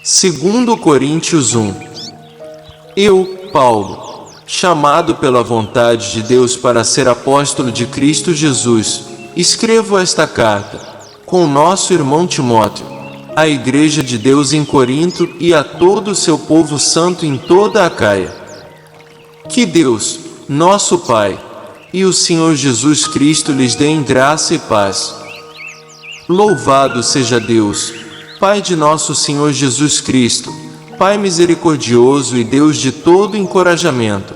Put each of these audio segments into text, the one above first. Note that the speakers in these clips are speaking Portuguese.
Segundo Coríntios 1. Eu, Paulo, chamado pela vontade de Deus para ser apóstolo de Cristo Jesus, escrevo esta carta, com nosso irmão Timóteo, à Igreja de Deus em Corinto e a todo o seu povo santo em toda a Acaia. Que Deus, nosso Pai, e o Senhor Jesus Cristo lhes deem graça e paz. Louvado seja Deus, Pai de nosso Senhor Jesus Cristo, Pai misericordioso e Deus de todo encorajamento.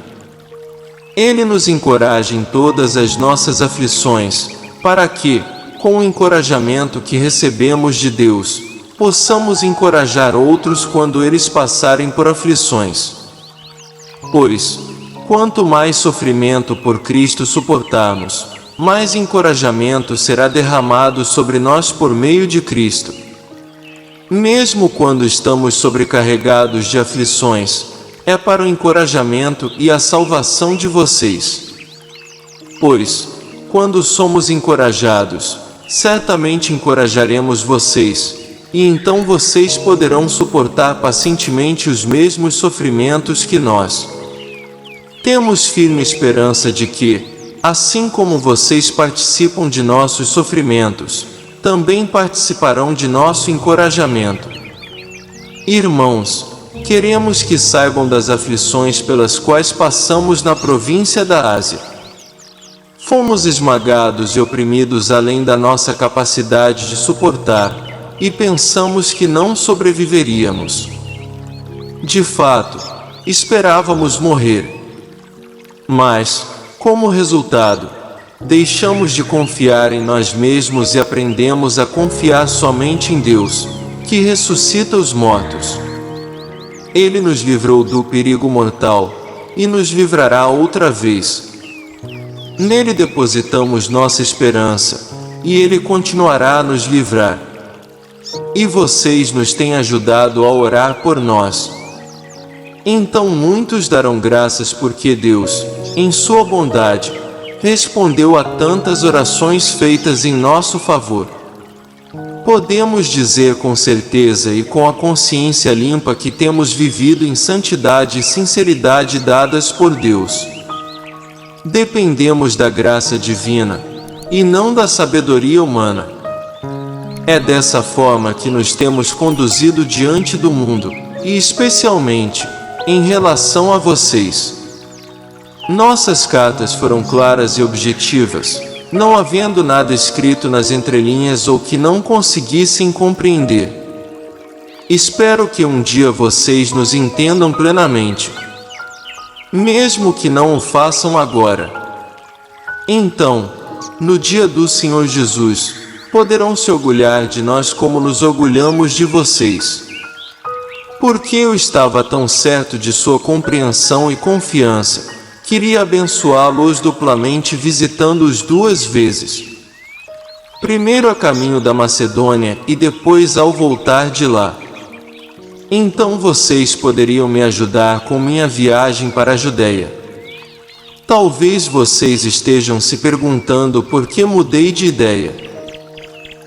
Ele nos encoraja em todas as nossas aflições, para que, com o encorajamento que recebemos de Deus, possamos encorajar outros quando eles passarem por aflições. Pois, quanto mais sofrimento por Cristo suportarmos, mais encorajamento será derramado sobre nós por meio de Cristo. Mesmo quando estamos sobrecarregados de aflições, é para o encorajamento e a salvação de vocês. Pois, quando somos encorajados, certamente encorajaremos vocês, e então vocês poderão suportar pacientemente os mesmos sofrimentos que nós. Temos firme esperança de que, assim como vocês participam de nossos sofrimentos, também participarão de nosso encorajamento. Irmãos, queremos que saibam das aflições pelas quais passamos na província da Ásia. Fomos esmagados e oprimidos além da nossa capacidade de suportar, e pensamos que não sobreviveríamos. De fato, esperávamos morrer. Mas, como resultado, deixamos de confiar em nós mesmos e aprendemos a confiar somente em Deus, que ressuscita os mortos. Ele nos livrou do perigo mortal, e nos livrará outra vez. Nele depositamos nossa esperança, e Ele continuará a nos livrar. E vocês nos têm ajudado a orar por nós. Então muitos darão graças porque Deus, em sua bondade, respondeu a tantas orações feitas em nosso favor. Podemos dizer com certeza e com a consciência limpa que temos vivido em santidade e sinceridade dadas por Deus. Dependemos da graça divina, e não da sabedoria humana. É dessa forma que nos temos conduzido diante do mundo, e especialmente, em relação a vocês. Nossas cartas foram claras e objetivas, não havendo nada escrito nas entrelinhas ou que não conseguissem compreender. Espero que um dia vocês nos entendam plenamente, mesmo que não o façam agora. Então, no dia do Senhor Jesus, poderão se orgulhar de nós como nos orgulhamos de vocês. Porque eu estava tão certo de sua compreensão e confiança, queria abençoá-los duplamente visitando-os 2 vezes. Primeiro a caminho da Macedônia e depois ao voltar de lá. Então vocês poderiam me ajudar com minha viagem para a Judéia. Talvez vocês estejam se perguntando por que mudei de ideia.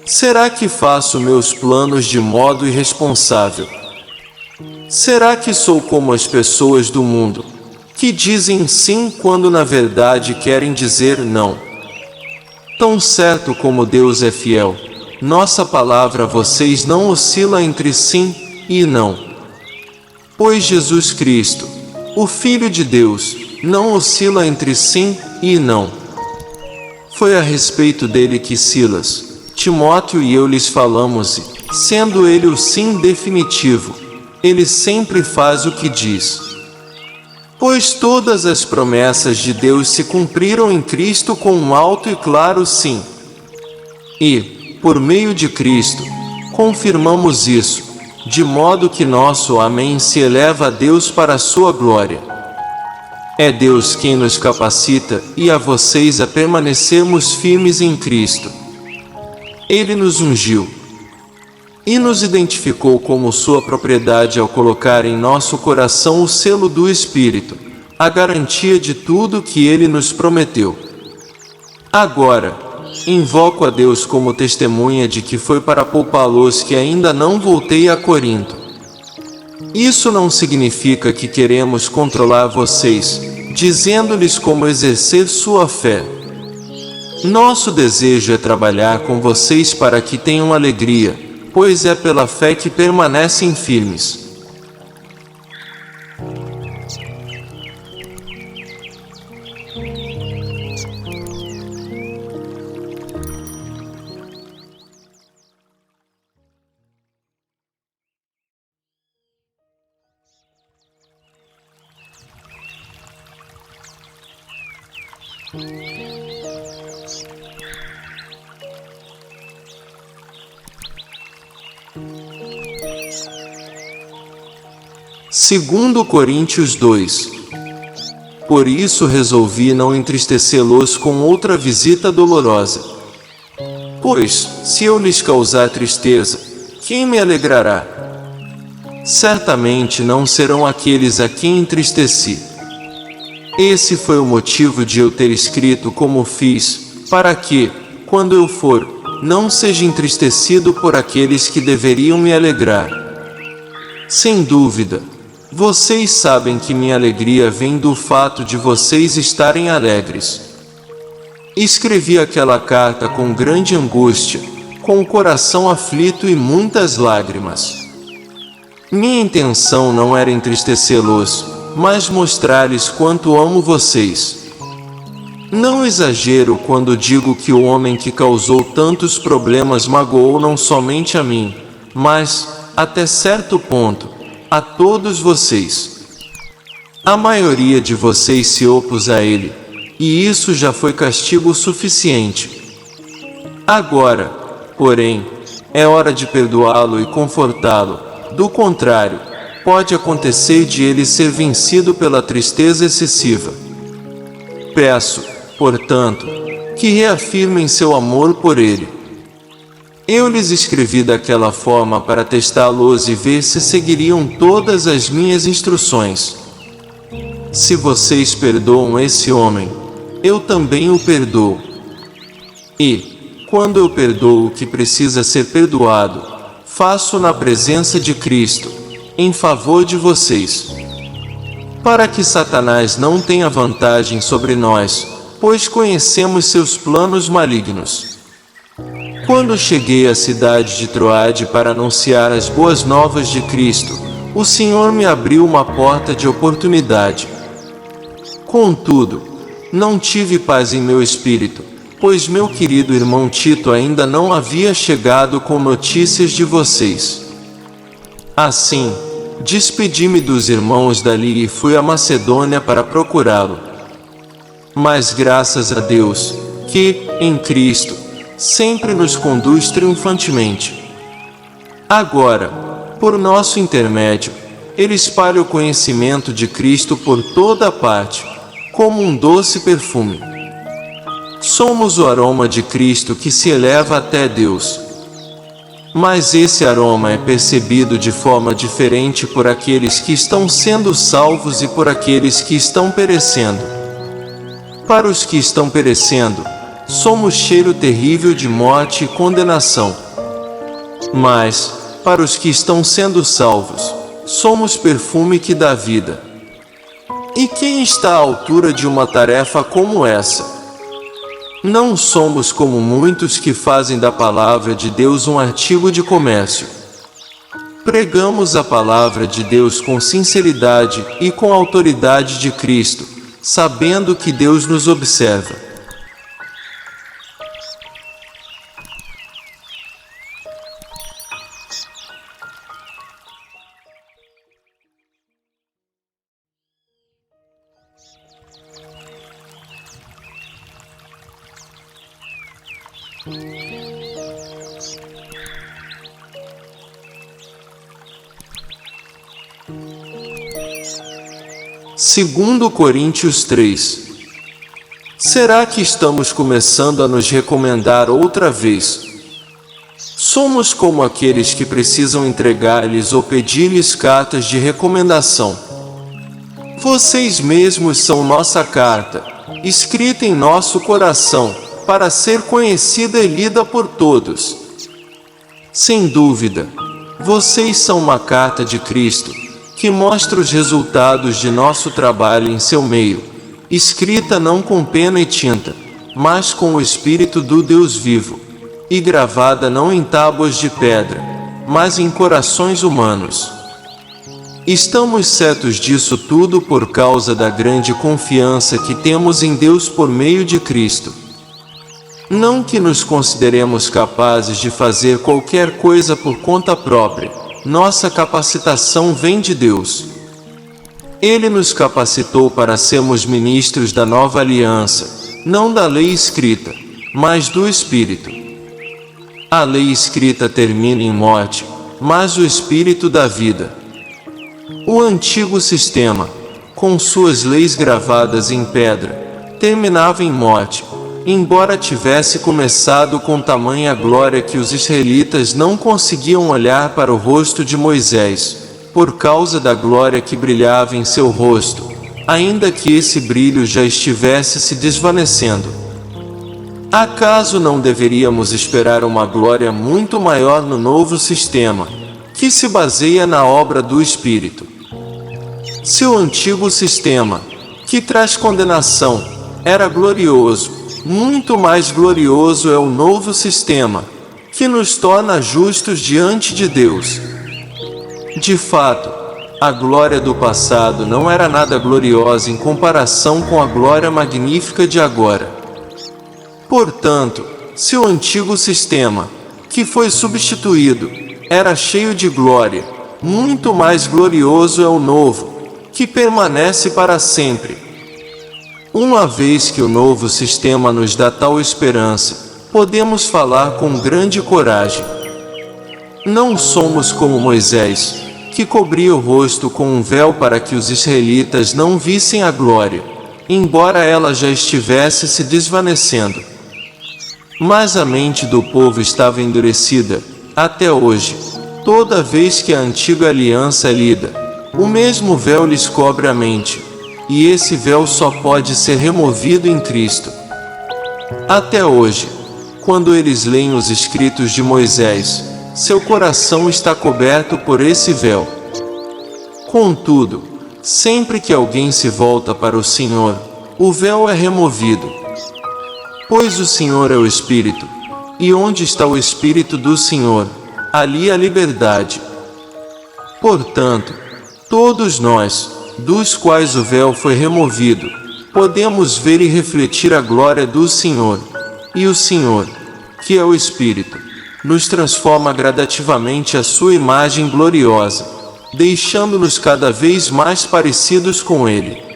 Será que faço meus planos de modo irresponsável? Será que sou como as pessoas do mundo, que dizem sim quando na verdade querem dizer não? Tão certo como Deus é fiel, nossa palavra a vocês não oscila entre sim e não. Pois Jesus Cristo, o Filho de Deus, não oscila entre sim e não. Foi a respeito dele que Silas, Timóteo e eu lhes falamos e, sendo ele o sim definitivo, ele sempre faz o que diz. Pois todas as promessas de Deus se cumpriram em Cristo com um alto e claro sim. E, por meio de Cristo, confirmamos isso, de modo que nosso amém se eleva a Deus para a sua glória. É Deus quem nos capacita e a vocês a permanecermos firmes em Cristo. Ele nos ungiu. e nos identificou como sua propriedade ao colocar em nosso coração o selo do Espírito, a garantia de tudo que Ele nos prometeu. Agora, invoco a Deus como testemunha de que foi para poupá-los que ainda não voltei a Corinto. Isso não significa que queremos controlar vocês, dizendo-lhes como exercer sua fé. Nosso desejo é trabalhar com vocês para que tenham alegria, pois é pela fé que permanecem firmes. Segundo Coríntios 2. Por isso resolvi não entristecê-los com outra visita dolorosa. Pois, se eu lhes causar tristeza, quem me alegrará? Certamente não serão aqueles a quem entristeci. Esse foi o motivo de eu ter escrito como fiz, para que, quando eu for, não seja entristecido por aqueles que deveriam me alegrar. Sem dúvida, vocês sabem que minha alegria vem do fato de vocês estarem alegres. Escrevi aquela carta com grande angústia, com o coração aflito e muitas lágrimas. Minha intenção não era entristecê-los, mas mostrar-lhes quanto amo vocês. Não exagero quando digo que o homem que causou tantos problemas magoou não somente a mim, mas, até certo ponto, a todos vocês. A maioria de vocês se opôs a ele, e isso já foi castigo suficiente. Agora, porém, é hora de perdoá-lo e confortá-lo. Do contrário, pode acontecer de ele ser vencido pela tristeza excessiva. Peço, portanto, que reafirmem seu amor por ele. Eu lhes escrevi daquela forma para testá-los e ver se seguiriam todas as minhas instruções. Se vocês perdoam esse homem, eu também o perdoo. E, quando eu perdoo o que precisa ser perdoado, faço na presença de Cristo, em favor de vocês. Para que Satanás não tenha vantagem sobre nós, pois conhecemos seus planos malignos. Quando cheguei à cidade de Troade para anunciar as boas novas de Cristo, o Senhor me abriu uma porta de oportunidade. Contudo, não tive paz em meu espírito, pois meu querido irmão Tito ainda não havia chegado com notícias de vocês. Assim, despedi-me dos irmãos dali e fui à Macedônia para procurá-lo. Mas graças a Deus, que, em Cristo, sempre nos conduz triunfantemente. Agora, por nosso intermédio, Ele espalha o conhecimento de Cristo por toda a parte, como um doce perfume. Somos o aroma de Cristo que se eleva até Deus. Mas esse aroma é percebido de forma diferente por aqueles que estão sendo salvos e por aqueles que estão perecendo. Para os que estão perecendo, somos cheiro terrível de morte e condenação. Mas, para os que estão sendo salvos, somos perfume que dá vida. E quem está à altura de uma tarefa como essa? Não somos como muitos que fazem da palavra de Deus um artigo de comércio. Pregamos a palavra de Deus com sinceridade e com a autoridade de Cristo, sabendo que Deus nos observa. Segundo Coríntios 3. Será que estamos começando a nos recomendar outra vez? Somos como aqueles que precisam entregar-lhes ou pedir-lhes cartas de recomendação. Vocês mesmos são nossa carta, escrita em nosso coração, para ser conhecida e lida por todos. Sem dúvida, vocês são uma carta de Cristo, que mostra os resultados de nosso trabalho em seu meio, escrita não com pena e tinta, mas com o Espírito do Deus vivo, e gravada não em tábuas de pedra, mas em corações humanos. Estamos certos disso tudo por causa da grande confiança que temos em Deus por meio de Cristo. Não que nos consideremos capazes de fazer qualquer coisa por conta própria, nossa capacitação vem de Deus. Ele nos capacitou para sermos ministros da nova aliança, não da lei escrita, mas do Espírito. A lei escrita termina em morte, mas o Espírito dá vida. O antigo sistema, com suas leis gravadas em pedra, terminava em morte, embora tivesse começado com tamanha glória que os israelitas não conseguiam olhar para o rosto de Moisés, por causa da glória que brilhava em seu rosto, ainda que esse brilho já estivesse se desvanecendo. Acaso não deveríamos esperar uma glória muito maior no novo sistema, que se baseia na obra do Espírito? Se o antigo sistema, que traz condenação, era glorioso, muito mais glorioso é o novo sistema, que nos torna justos diante de Deus. De fato, a glória do passado não era nada gloriosa em comparação com a glória magnífica de agora. Portanto, se o antigo sistema, que foi substituído, era cheio de glória, muito mais glorioso é o novo, que permanece para sempre. Uma vez que o novo sistema nos dá tal esperança, podemos falar com grande coragem. Não somos como Moisés, que cobria o rosto com um véu para que os israelitas não vissem a glória, embora ela já estivesse se desvanecendo. Mas a mente do povo estava endurecida, até hoje. Toda vez que a antiga aliança é lida, o mesmo véu lhes cobre a mente, e esse véu só pode ser removido em Cristo. Até hoje, quando eles leem os escritos de Moisés, seu coração está coberto por esse véu. Contudo, sempre que alguém se volta para o Senhor, o véu é removido. Pois o Senhor é o Espírito, e onde está o Espírito do Senhor, ali há liberdade. Portanto, todos nós, dos quais o véu foi removido, podemos ver e refletir a glória do Senhor, e o Senhor, que é o Espírito, nos transforma gradativamente à sua imagem gloriosa, deixando-nos cada vez mais parecidos com Ele.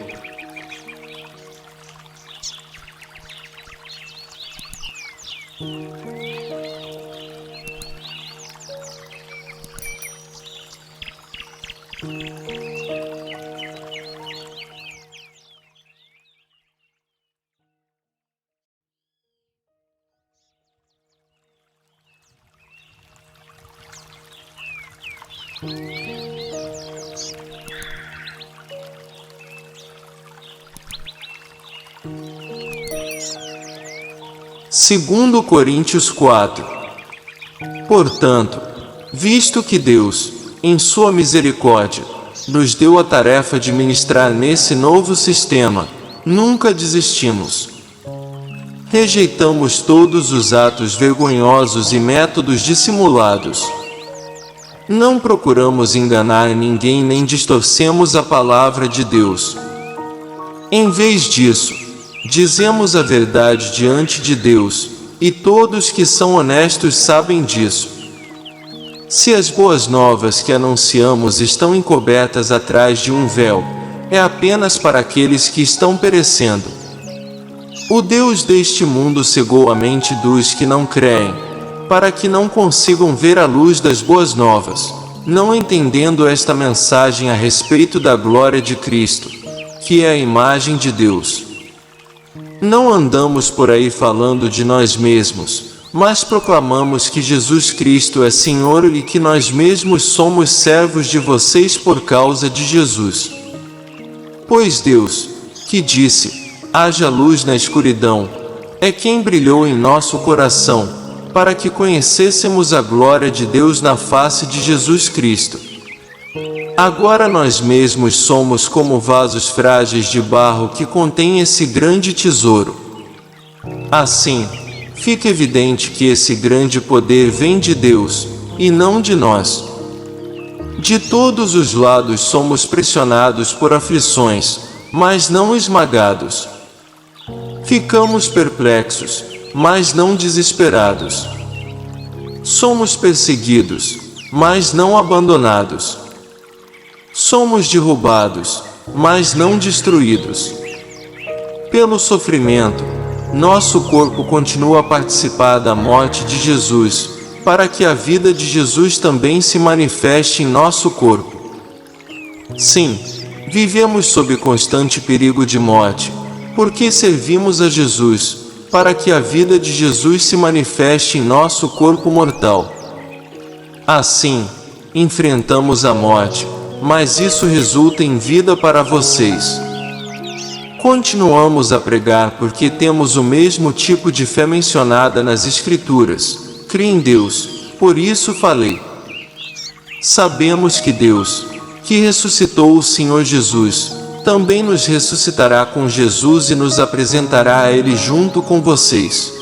Segundo Coríntios 4. Portanto, visto que Deus, em sua misericórdia, nos deu a tarefa de ministrar nesse novo sistema, nunca desistimos. Rejeitamos todos os atos vergonhosos e métodos dissimulados. Não procuramos enganar ninguém nem distorcemos a palavra de Deus. Em vez disso, dizemos a verdade diante de Deus, e todos que são honestos sabem disso. Se as boas novas que anunciamos estão encobertas atrás de um véu, é apenas para aqueles que estão perecendo. O Deus deste mundo cegou a mente dos que não creem, para que não consigam ver a luz das boas novas, não entendendo esta mensagem a respeito da glória de Cristo, que é a imagem de Deus. Não andamos por aí falando de nós mesmos, mas proclamamos que Jesus Cristo é Senhor e que nós mesmos somos servos de vocês por causa de Jesus. Pois Deus, que disse: haja luz na escuridão, é quem brilhou em nosso coração, para que conhecêssemos a glória de Deus na face de Jesus Cristo. Agora nós mesmos somos como vasos frágeis de barro que contêm esse grande tesouro. Assim, fica evidente que esse grande poder vem de Deus, e não de nós. De todos os lados somos pressionados por aflições, mas não esmagados. Ficamos perplexos, mas não desesperados. Somos perseguidos, mas não abandonados. Somos derrubados, mas não destruídos. Pelo sofrimento, nosso corpo continua a participar da morte de Jesus, para que a vida de Jesus também se manifeste em nosso corpo. Sim, vivemos sob constante perigo de morte, porque servimos a Jesus, para que a vida de Jesus se manifeste em nosso corpo mortal. Assim, enfrentamos a morte, mas isso resulta em vida para vocês. Continuamos a pregar porque temos o mesmo tipo de fé mencionada nas Escrituras. Creio em Deus, por isso falei. Sabemos que Deus, que ressuscitou o Senhor Jesus, também nos ressuscitará com Jesus e nos apresentará a Ele junto com vocês.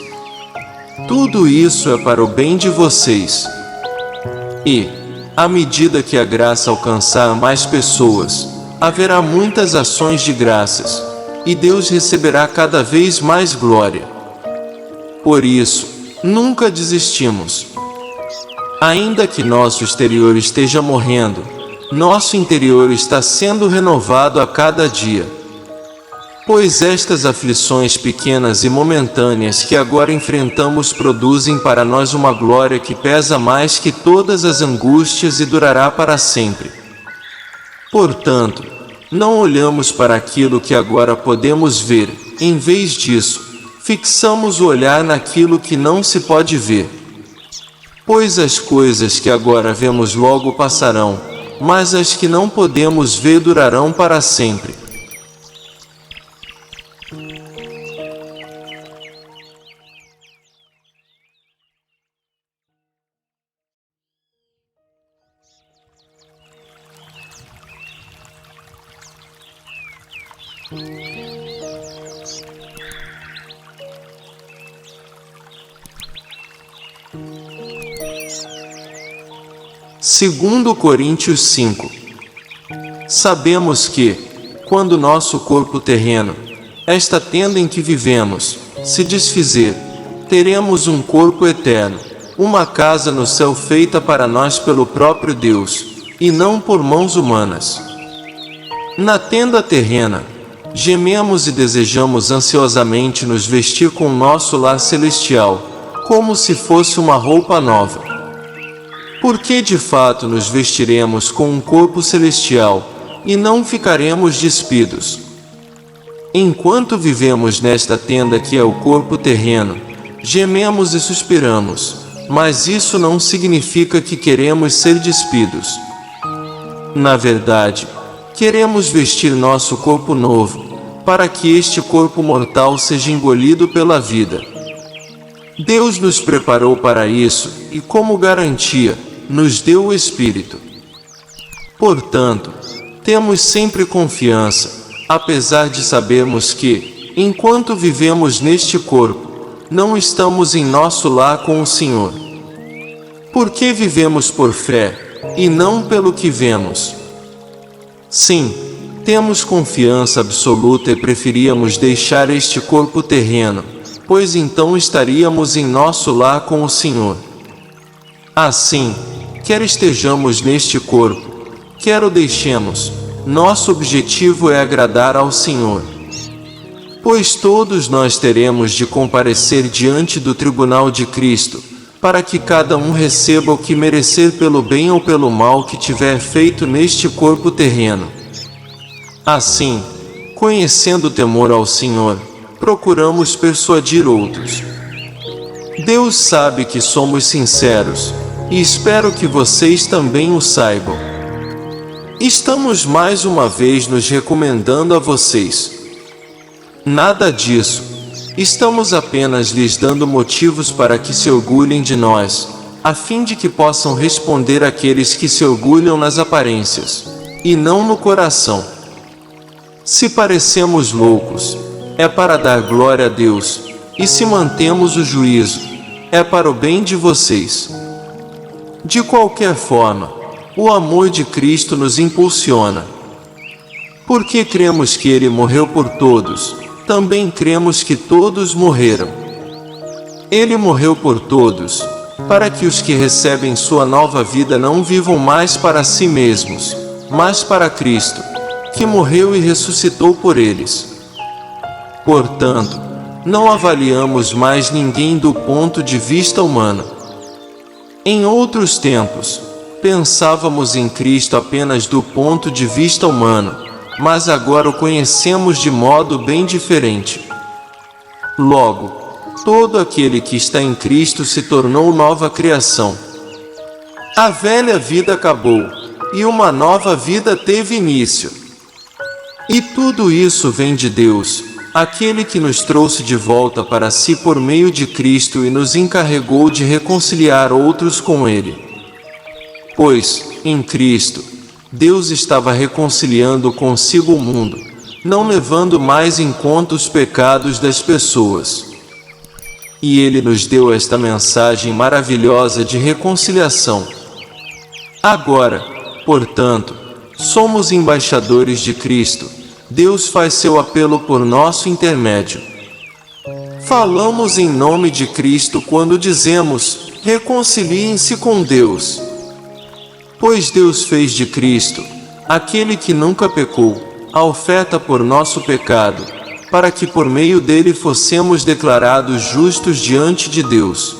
Tudo isso é para o bem de vocês. E, à medida que a graça alcançar mais pessoas, haverá muitas ações de graças, e Deus receberá cada vez mais glória. Por isso, nunca desistimos. Ainda que nosso exterior esteja morrendo, nosso interior está sendo renovado a cada dia. Pois estas aflições pequenas e momentâneas que agora enfrentamos produzem para nós uma glória que pesa mais que todas as angústias e durará para sempre. Portanto, não olhamos para aquilo que agora podemos ver, em vez disso, fixamos o olhar naquilo que não se pode ver. Pois as coisas que agora vemos logo passarão, mas as que não podemos ver durarão para sempre. Segundo Coríntios 5. Sabemos que, quando nosso corpo terreno, esta tenda em que vivemos, se desfizer, teremos um corpo eterno, uma casa no céu feita para nós pelo próprio Deus, e não por mãos humanas. Na tenda terrena, gememos e desejamos ansiosamente nos vestir com nosso lar celestial, como se fosse uma roupa nova. Porque de fato nos vestiremos com um corpo celestial, e não ficaremos despidos. Enquanto vivemos nesta tenda que é o corpo terreno, gememos e suspiramos, mas isso não significa que queremos ser despidos. Na verdade, queremos vestir nosso corpo novo, para que este corpo mortal seja engolido pela vida. Deus nos preparou para isso, e como garantia, nos deu o Espírito. Portanto, temos sempre confiança, apesar de sabermos que, enquanto vivemos neste corpo, não estamos em nosso lar com o Senhor. Porque vivemos por fé, e não pelo que vemos. Sim, temos confiança absoluta e preferíamos deixar este corpo terreno, pois então estaríamos em nosso lar com o Senhor. Assim, quer estejamos neste corpo, quer o deixemos, nosso objetivo é agradar ao Senhor. Pois todos nós teremos de comparecer diante do tribunal de Cristo, para que cada um receba o que merecer pelo bem ou pelo mal que tiver feito neste corpo terreno. Assim, conhecendo o temor ao Senhor, procuramos persuadir outros. Deus sabe que somos sinceros, e espero que vocês também o saibam. Estamos mais uma vez nos recomendando a vocês. Nada disso. Estamos apenas lhes dando motivos para que se orgulhem de nós, a fim de que possam responder àqueles que se orgulham nas aparências, e não no coração. Se parecemos loucos, é para dar glória a Deus, e se mantemos o juízo, é para o bem de vocês. De qualquer forma, o amor de Cristo nos impulsiona. Porque cremos que Ele morreu por todos, também cremos que todos morreram. Ele morreu por todos, para que os que recebem sua nova vida não vivam mais para si mesmos, mas para Cristo, que morreu e ressuscitou por eles. Portanto, não avaliamos mais ninguém do ponto de vista humano. Em outros tempos, pensávamos em Cristo apenas do ponto de vista humano, mas agora o conhecemos de modo bem diferente. Logo, todo aquele que está em Cristo se tornou nova criação. A velha vida acabou, e uma nova vida teve início. E tudo isso vem de Deus, aquele que nos trouxe de volta para si por meio de Cristo e nos encarregou de reconciliar outros com Ele. Pois, em Cristo, Deus estava reconciliando consigo o mundo, não levando mais em conta os pecados das pessoas. E Ele nos deu esta mensagem maravilhosa de reconciliação. Agora, portanto, somos embaixadores de Cristo. Deus faz seu apelo por nosso intermédio. Falamos em nome de Cristo quando dizemos: reconciliem-se com Deus. Pois Deus fez de Cristo, aquele que nunca pecou, a oferta por nosso pecado, para que por meio dele fossemos declarados justos diante de Deus.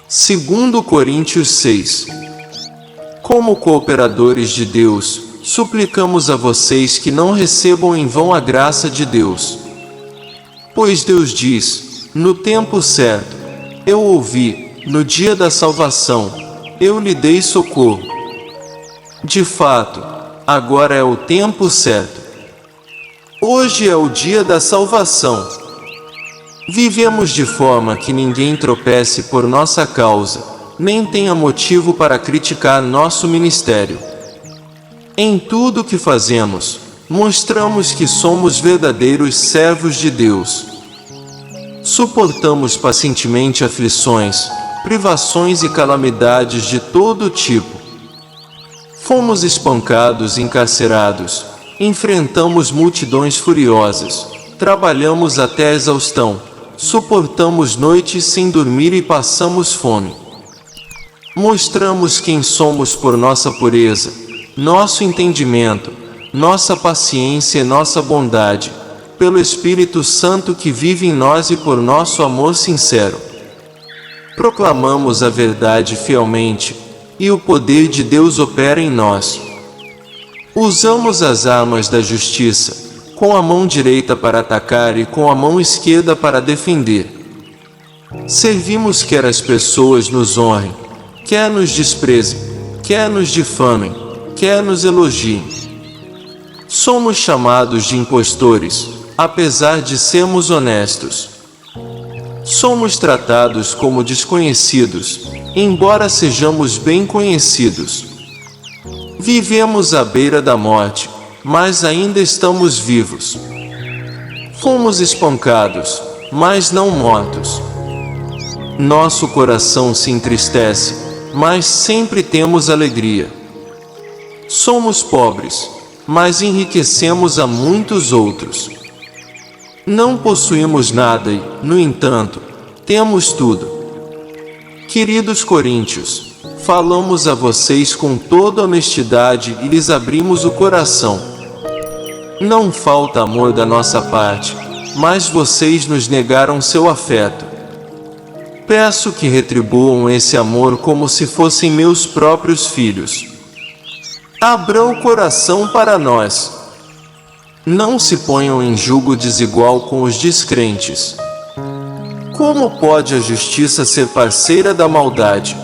Segundo Coríntios 6. Como cooperadores de Deus, suplicamos a vocês que não recebam em vão a graça de Deus. Pois Deus diz: no tempo certo, eu ouvi, no dia da salvação, eu lhe dei socorro. De fato, agora é o tempo certo. Hoje é o dia da salvação. Vivemos de forma que ninguém tropece por nossa causa, nem tenha motivo para criticar nosso ministério. Em tudo o que fazemos, mostramos que somos verdadeiros servos de Deus. Suportamos pacientemente aflições, privações e calamidades de todo tipo. Fomos espancados e encarcerados, enfrentamos multidões furiosas, trabalhamos até a exaustão, suportamos noites sem dormir e passamos fome. Mostramos quem somos por nossa pureza, nosso entendimento, nossa paciência e nossa bondade, pelo Espírito Santo que vive em nós e por nosso amor sincero. Proclamamos a verdade fielmente, e o poder de Deus opera em nós. Usamos as armas da justiça, com a mão direita para atacar e com a mão esquerda para defender. Servimos quer as pessoas nos honrem, quer nos desprezem, quer nos difamem, quer nos elogiem. Somos chamados de impostores, apesar de sermos honestos. Somos tratados como desconhecidos, embora sejamos bem conhecidos. Vivemos à beira da morte, mas ainda estamos vivos. Fomos espancados, mas não mortos. Nosso coração se entristece, mas sempre temos alegria. Somos pobres, mas enriquecemos a muitos outros. Não possuímos nada e, no entanto, temos tudo. Queridos coríntios, Falamos a vocês com toda honestidade e lhes abrimos o coração. Não falta amor da nossa parte, mas vocês nos negaram seu afeto. Peço que retribuam esse amor como se fossem meus próprios filhos. Abram o coração para nós. Não se ponham em julgo desigual com os descrentes. Como pode a justiça ser parceira da maldade?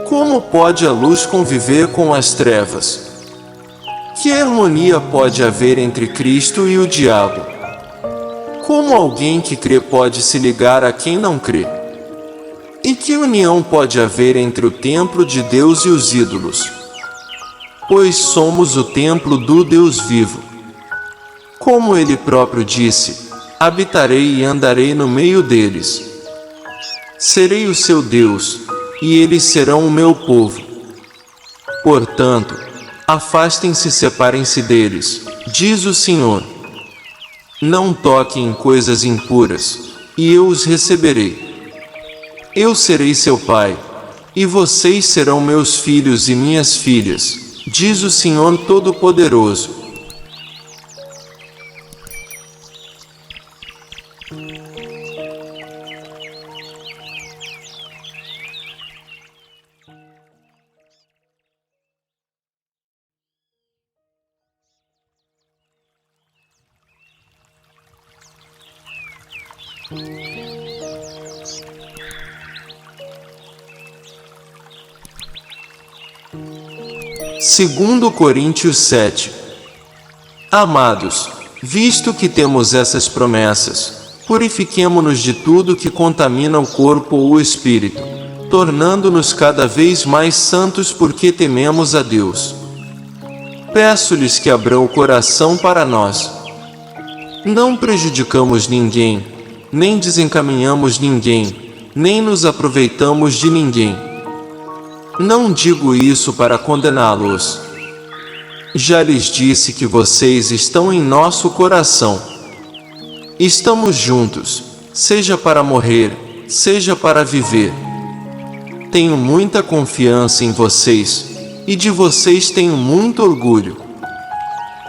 Como pode a luz conviver com as trevas? Que harmonia pode haver entre Cristo e o diabo? Como alguém que crê pode se ligar a quem não crê? E que união pode haver entre o templo de Deus e os ídolos? Pois somos o templo do Deus vivo. Como ele próprio disse, habitarei e andarei no meio deles. Serei o seu Deus, e eles serão o meu povo. Portanto, afastem-se e separem-se deles, diz o Senhor. Não toquem em coisas impuras, e eu os receberei. Eu serei seu pai, e vocês serão meus filhos e minhas filhas, diz o Senhor Todo-Poderoso. Segundo Coríntios 7. Amados, visto que temos essas promessas, purifiquemo-nos de tudo que contamina o corpo ou o espírito, tornando-nos cada vez mais santos porque tememos a Deus. Peço-lhes que abram o coração para nós. Não prejudicamos ninguém, nem desencaminhamos ninguém, nem nos aproveitamos de ninguém. Não digo isso para condená-los. Já lhes disse que vocês estão em nosso coração. Estamos juntos, seja para morrer, seja para viver. Tenho muita confiança em vocês, e de vocês tenho muito orgulho.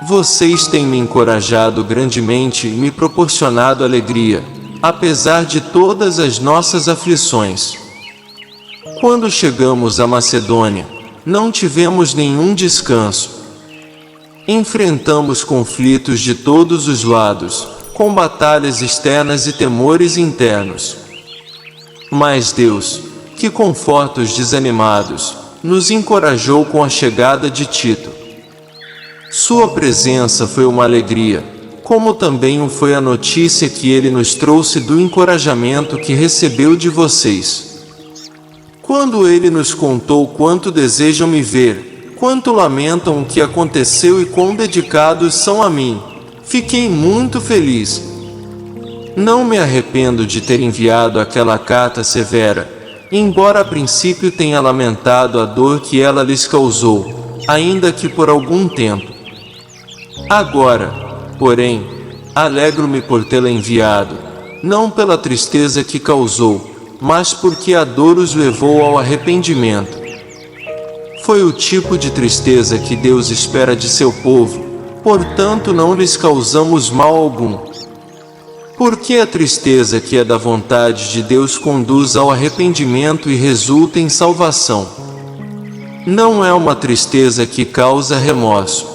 Vocês têm me encorajado grandemente e me proporcionado alegria, apesar de todas as nossas aflições. Quando chegamos à Macedônia, não tivemos nenhum descanso. Enfrentamos conflitos de todos os lados, com batalhas externas e temores internos. Mas Deus, que conforta os desanimados, nos encorajou com a chegada de Tito. Sua presença foi uma alegria, como também o foi a notícia que ele nos trouxe do encorajamento que recebeu de vocês. Quando ele nos contou quanto desejam me ver, quanto lamentam o que aconteceu e quão dedicados são a mim, fiquei muito feliz. Não me arrependo de ter enviado aquela carta severa, embora a princípio tenha lamentado a dor que ela lhes causou, ainda que por algum tempo. Agora, porém, alegro-me por tê-la enviado, não pela tristeza que causou, mas porque a dor os levou ao arrependimento. Foi o tipo de tristeza que Deus espera de seu povo, portanto não lhes causamos mal algum. Porque a tristeza que é da vontade de Deus conduz ao arrependimento e resulta em salvação. Não é uma tristeza que causa remorso,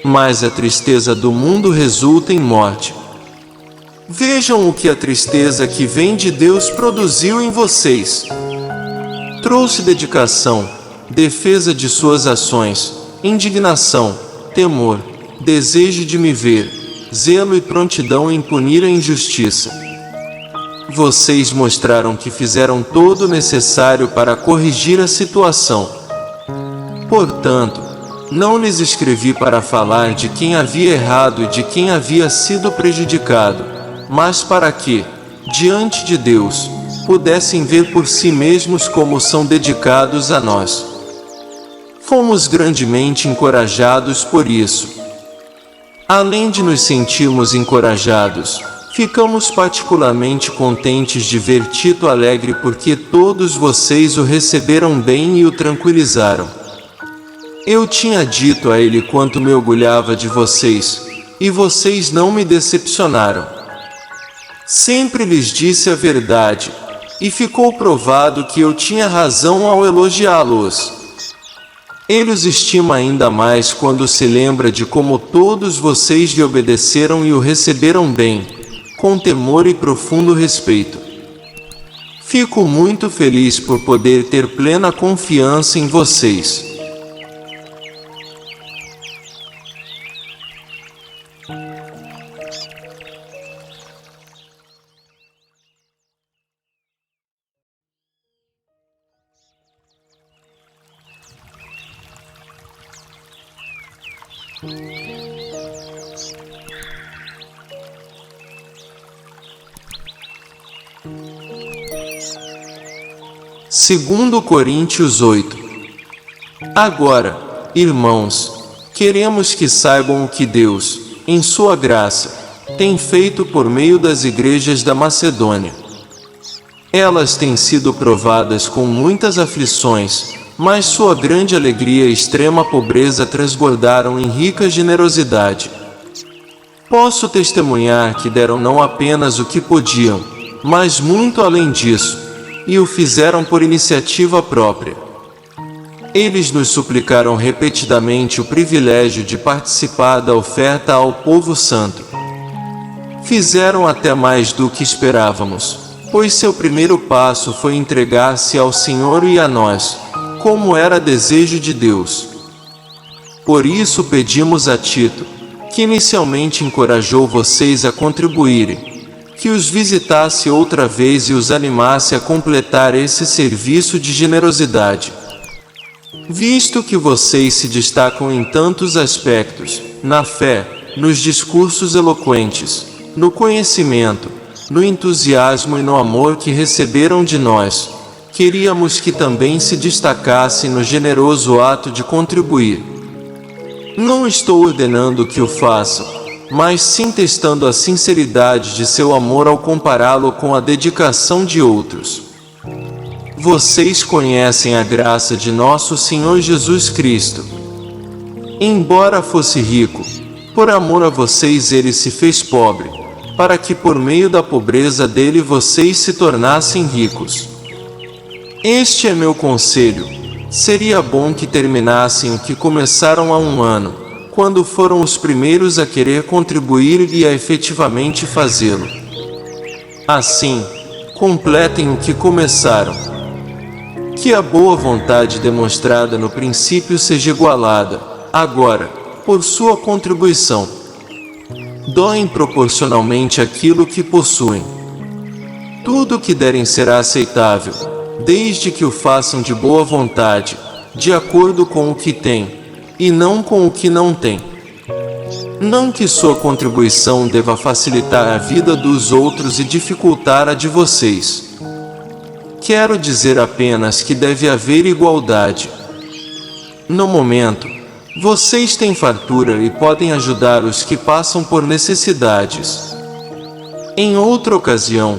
mas a tristeza do mundo resulta em morte. Vejam o que a tristeza que vem de Deus produziu em vocês. Trouxe dedicação, defesa de suas ações, indignação, temor, desejo de me ver, zelo e prontidão em punir a injustiça. Vocês mostraram que fizeram todo o necessário para corrigir a situação. Portanto, não lhes escrevi para falar de quem havia errado e de quem havia sido prejudicado, mas para que, diante de Deus, pudessem ver por si mesmos como são dedicados a nós. Fomos grandemente encorajados por isso. Além de nos sentirmos encorajados, Ficamos particularmente contentes de ver Tito alegre porque todos vocês o receberam bem e o tranquilizaram. Eu tinha dito a ele quanto me orgulhava de vocês, e vocês não me decepcionaram. Sempre lhes disse a verdade, e ficou provado que eu tinha razão ao elogiá-los. Ele os estima ainda mais quando se lembra de como todos vocês lhe obedeceram e o receberam bem, com temor e profundo respeito. Fico muito feliz por poder ter plena confiança em vocês. Segundo Coríntios 8. Agora, irmãos, queremos que saibam o que Deus, em sua graça, tem feito por meio das igrejas da Macedônia. Elas têm sido provadas com muitas aflições, mas sua grande alegria e extrema pobreza transbordaram em rica generosidade. Posso testemunhar que deram não apenas o que podiam, mas muito além disso, e o fizeram por iniciativa própria. Eles nos suplicaram repetidamente o privilégio de participar da oferta ao povo santo. Fizeram até mais do que esperávamos, pois seu primeiro passo foi entregar-se ao Senhor e a nós, como era desejo de Deus. Por isso pedimos a Tito, que inicialmente encorajou vocês a contribuírem, que os visitasse outra vez e os animasse a completar esse serviço de generosidade. Visto que vocês se destacam em tantos aspectos, na fé, nos discursos eloquentes, no conhecimento, no entusiasmo e no amor que receberam de nós, queríamos que também se destacassem no generoso ato de contribuir. Não estou ordenando que o façam, mas sim testando a sinceridade de seu amor ao compará-lo com a dedicação de outros. Vocês conhecem a graça de nosso Senhor Jesus Cristo. Embora fosse rico, por amor a vocês ele se fez pobre, para que por meio da pobreza dele vocês se tornassem ricos. Este é meu conselho. Seria bom que terminassem o que começaram há um ano, quando foram os primeiros a querer contribuir e a efetivamente fazê-lo. Assim, completem o que começaram. Que a boa vontade demonstrada no princípio seja igualada, agora, por sua contribuição. Doem proporcionalmente aquilo que possuem. Tudo o que derem será aceitável, desde que o façam de boa vontade, de acordo com o que têm, e não com o que não têm. Não que sua contribuição deva facilitar a vida dos outros e dificultar a de vocês. Quero dizer apenas que deve haver igualdade. No momento, vocês têm fartura e podem ajudar os que passam por necessidades. Em outra ocasião,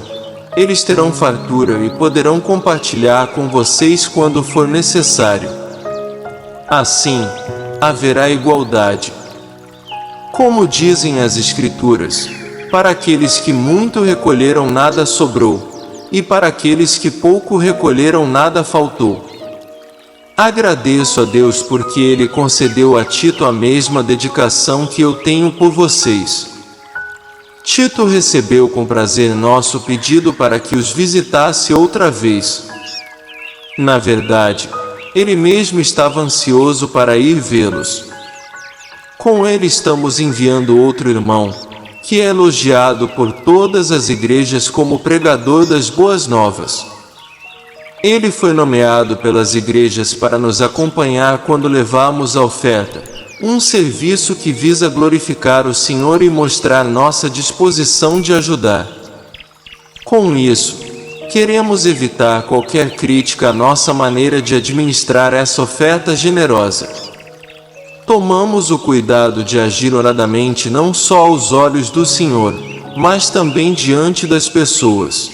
eles terão fartura e poderão compartilhar com vocês quando for necessário. Assim, haverá igualdade. Como dizem as Escrituras, para aqueles que muito recolheram nada sobrou, e para aqueles que pouco recolheram nada faltou. Agradeço a Deus porque Ele concedeu a Tito a mesma dedicação que eu tenho por vocês. Tito recebeu com prazer nosso pedido para que os visitasse outra vez. Na verdade, ele mesmo estava ansioso para ir vê-los. Com ele estamos enviando outro irmão, que é elogiado por todas as igrejas como pregador das boas novas. Ele foi nomeado pelas igrejas para nos acompanhar quando levamos a oferta, um serviço que visa glorificar o Senhor e mostrar nossa disposição de ajudar. Com isso, queremos evitar qualquer crítica à nossa maneira de administrar essa oferta generosa. Tomamos o cuidado de agir honradamente não só aos olhos do Senhor, mas também diante das pessoas.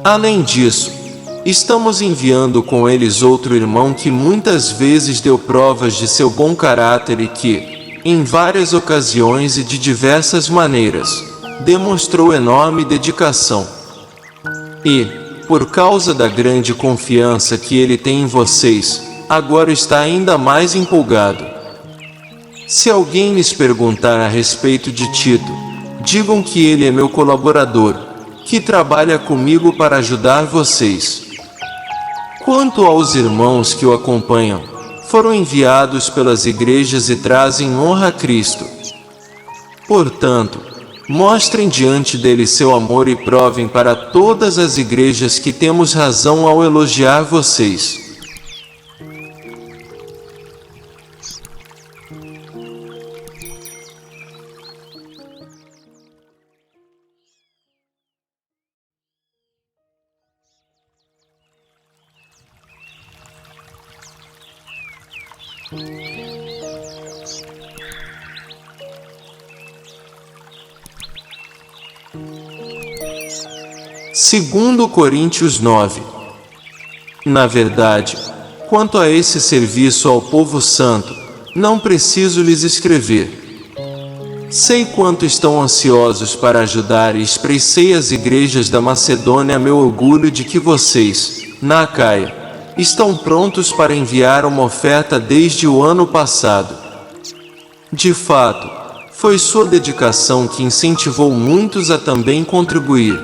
Além disso, estamos enviando com eles outro irmão que muitas vezes deu provas de seu bom caráter e que, em várias ocasiões e de diversas maneiras, demonstrou enorme dedicação. E, por causa da grande confiança que ele tem em vocês, agora está ainda mais empolgado. Se alguém lhes perguntar a respeito de Tito, digam que ele é meu colaborador, que trabalha comigo para ajudar vocês. Quanto aos irmãos que o acompanham, foram enviados pelas igrejas e trazem honra a Cristo. Portanto, mostrem diante deles seu amor e provem para todas as igrejas que temos razão ao elogiar vocês. Segundo Coríntios 9. Na verdade, quanto a esse serviço ao povo santo, não preciso lhes escrever. Sei quanto estão ansiosos para ajudar e expressei às igrejas da Macedônia meu orgulho de que vocês, na Acaia, estão prontos para enviar uma oferta desde o ano passado. De fato, foi sua dedicação que incentivou muitos a também contribuir.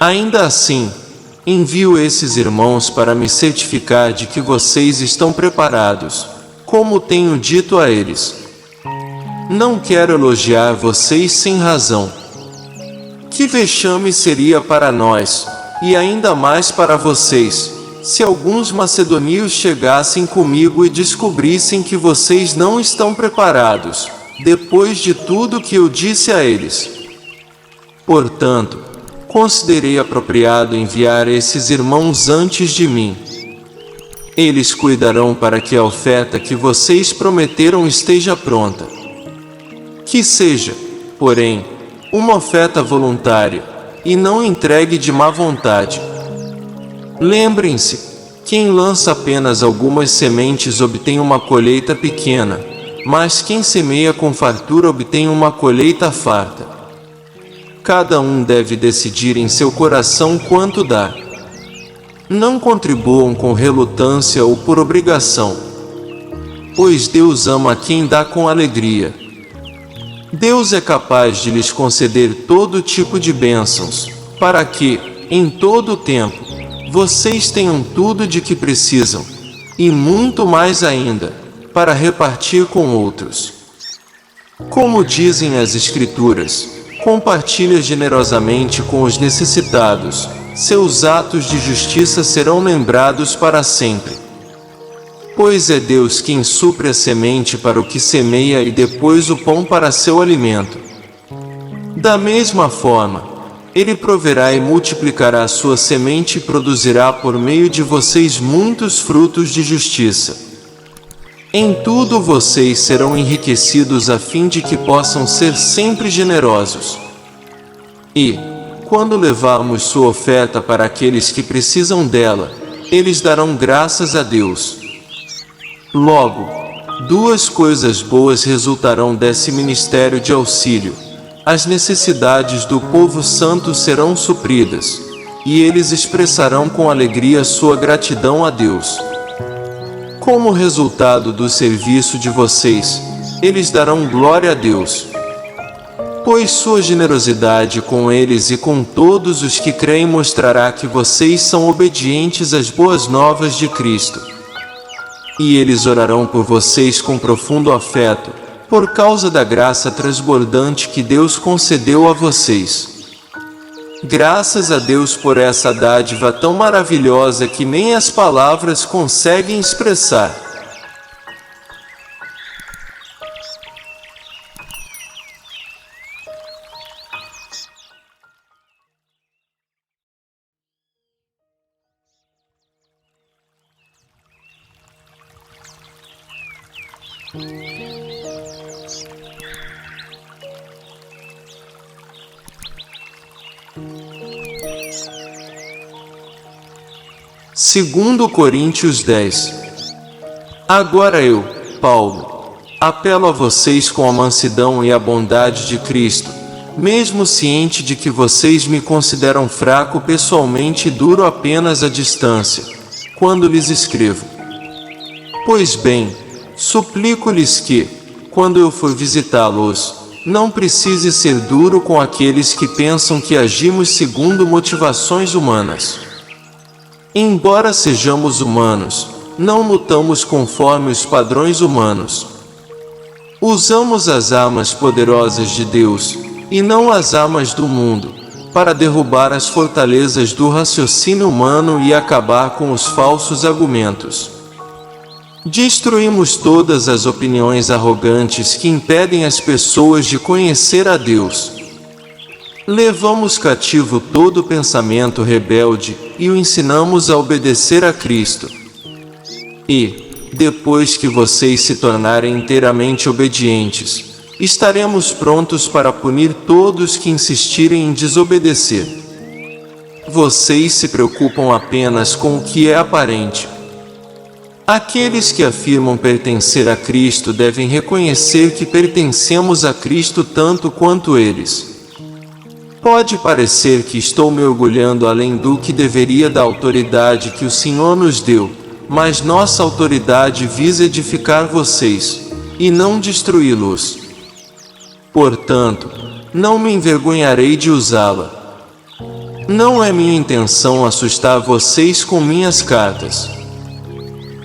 Ainda assim, envio esses irmãos para me certificar de que vocês estão preparados, como tenho dito a eles. Não quero elogiar vocês sem razão. Que vexame seria para nós, e ainda mais para vocês, se alguns macedônios chegassem comigo e descobrissem que vocês não estão preparados, depois de tudo que eu disse a eles. Portanto, considerei apropriado enviar esses irmãos antes de mim. Eles cuidarão para que a oferta que vocês prometeram esteja pronta. Que seja, porém, uma oferta voluntária, e não entregue de má vontade. Lembrem-se, quem lança apenas algumas sementes obtém uma colheita pequena, mas quem semeia com fartura obtém uma colheita farta. Cada um deve decidir em seu coração quanto dá. Não contribuam com relutância ou por obrigação, pois Deus ama quem dá com alegria. Deus é capaz de lhes conceder todo tipo de bênçãos, para que, em todo o tempo, vocês tenham tudo de que precisam, e muito mais ainda, para repartir com outros. Como dizem as Escrituras, compartilha generosamente com os necessitados, seus atos de justiça serão lembrados para sempre. Pois é Deus quem supre a semente para o que semeia e depois o pão para seu alimento. Da mesma forma, Ele proverá e multiplicará sua semente e produzirá por meio de vocês muitos frutos de justiça. Em tudo vocês serão enriquecidos a fim de que possam ser sempre generosos. E, quando levarmos sua oferta para aqueles que precisam dela, eles darão graças a Deus. Logo, duas coisas boas resultarão desse ministério de auxílio. As necessidades do povo santo serão supridas, e eles expressarão com alegria sua gratidão a Deus. Como resultado do serviço de vocês, eles darão glória a Deus, pois sua generosidade com eles e com todos os que creem mostrará que vocês são obedientes às boas novas de Cristo. E eles orarão por vocês com profundo afeto, por causa da graça transbordante que Deus concedeu a vocês. Graças a Deus por essa dádiva tão maravilhosa que nem as palavras conseguem expressar. Segundo Coríntios 10. Agora eu, Paulo, apelo a vocês com a mansidão e a bondade de Cristo, mesmo ciente de que vocês me consideram fraco pessoalmente e duro apenas à distância, quando lhes escrevo. Pois bem, suplico-lhes que, quando eu for visitá-los, não precise ser duro com aqueles que pensam que agimos segundo motivações humanas. Embora sejamos humanos, não lutamos conforme os padrões humanos. Usamos as armas poderosas de Deus, e não as armas do mundo, para derrubar as fortalezas do raciocínio humano e acabar com os falsos argumentos. Destruímos todas as opiniões arrogantes que impedem as pessoas de conhecer a Deus. Levamos cativo todo pensamento rebelde e o ensinamos a obedecer a Cristo. E, depois que vocês se tornarem inteiramente obedientes, estaremos prontos para punir todos que insistirem em desobedecer. Vocês se preocupam apenas com o que é aparente. Aqueles que afirmam pertencer a Cristo devem reconhecer que pertencemos a Cristo tanto quanto eles. Pode parecer que estou me orgulhando além do que deveria da autoridade que o Senhor nos deu, mas nossa autoridade visa edificar vocês, e não destruí-los. Portanto, não me envergonharei de usá-la. Não é minha intenção assustar vocês com minhas cartas.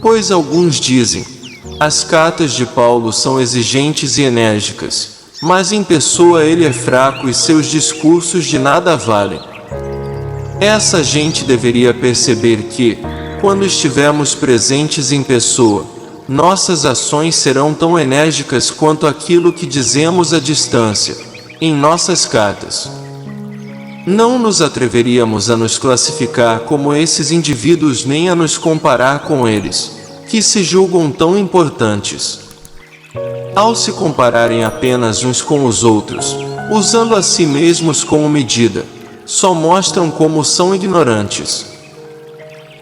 Pois alguns dizem, as cartas de Paulo são exigentes e enérgicas, mas em pessoa ele é fraco e seus discursos de nada valem. Essa gente deveria perceber que, quando estivermos presentes em pessoa, nossas ações serão tão enérgicas quanto aquilo que dizemos à distância, em nossas cartas. Não nos atreveríamos a nos classificar como esses indivíduos nem a nos comparar com eles, que se julgam tão importantes. Ao se compararem apenas uns com os outros, usando a si mesmos como medida, só mostram como são ignorantes.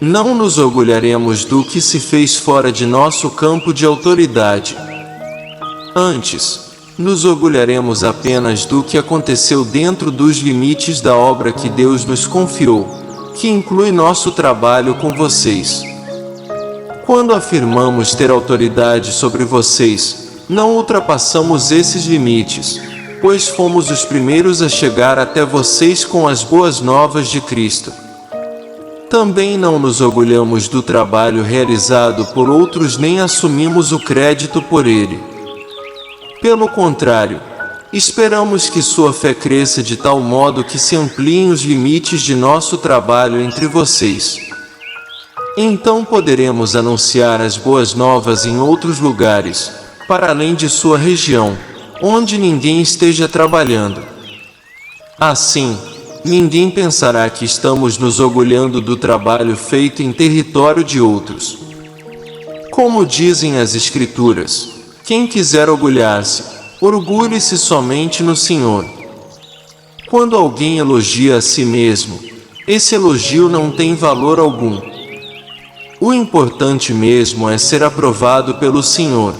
Não nos orgulharemos do que se fez fora de nosso campo de autoridade. Antes, nos orgulharemos apenas do que aconteceu dentro dos limites da obra que Deus nos confiou, que inclui nosso trabalho com vocês. Quando afirmamos ter autoridade sobre vocês, não ultrapassamos esses limites, pois fomos os primeiros a chegar até vocês com as boas novas de Cristo. Também não nos orgulhamos do trabalho realizado por outros nem assumimos o crédito por ele. Pelo contrário, esperamos que sua fé cresça de tal modo que se ampliem os limites de nosso trabalho entre vocês. Então poderemos anunciar as boas novas em outros lugares, para além de sua região, onde ninguém esteja trabalhando. Assim, ninguém pensará que estamos nos orgulhando do trabalho feito em território de outros. Como dizem as Escrituras, quem quiser orgulhar-se, orgulhe-se somente no Senhor. Quando alguém elogia a si mesmo, esse elogio não tem valor algum. O importante mesmo é ser aprovado pelo Senhor.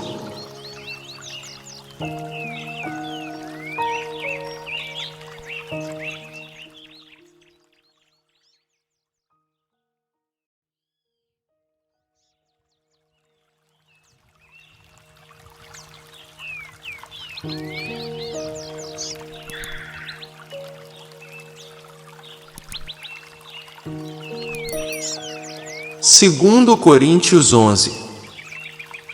Segundo Coríntios 11.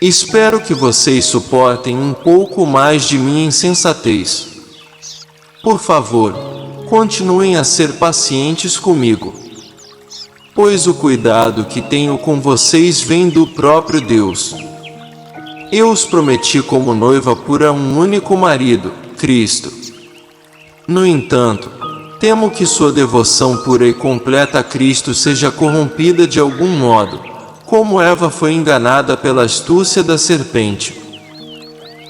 Espero que vocês suportem um pouco mais de minha insensatez. Por favor, continuem a ser pacientes comigo, pois o cuidado que tenho com vocês vem do próprio Deus. Eu os prometi como noiva pura um único marido, Cristo. No entanto, temo que sua devoção pura e completa a Cristo seja corrompida de algum modo, como Eva foi enganada pela astúcia da serpente.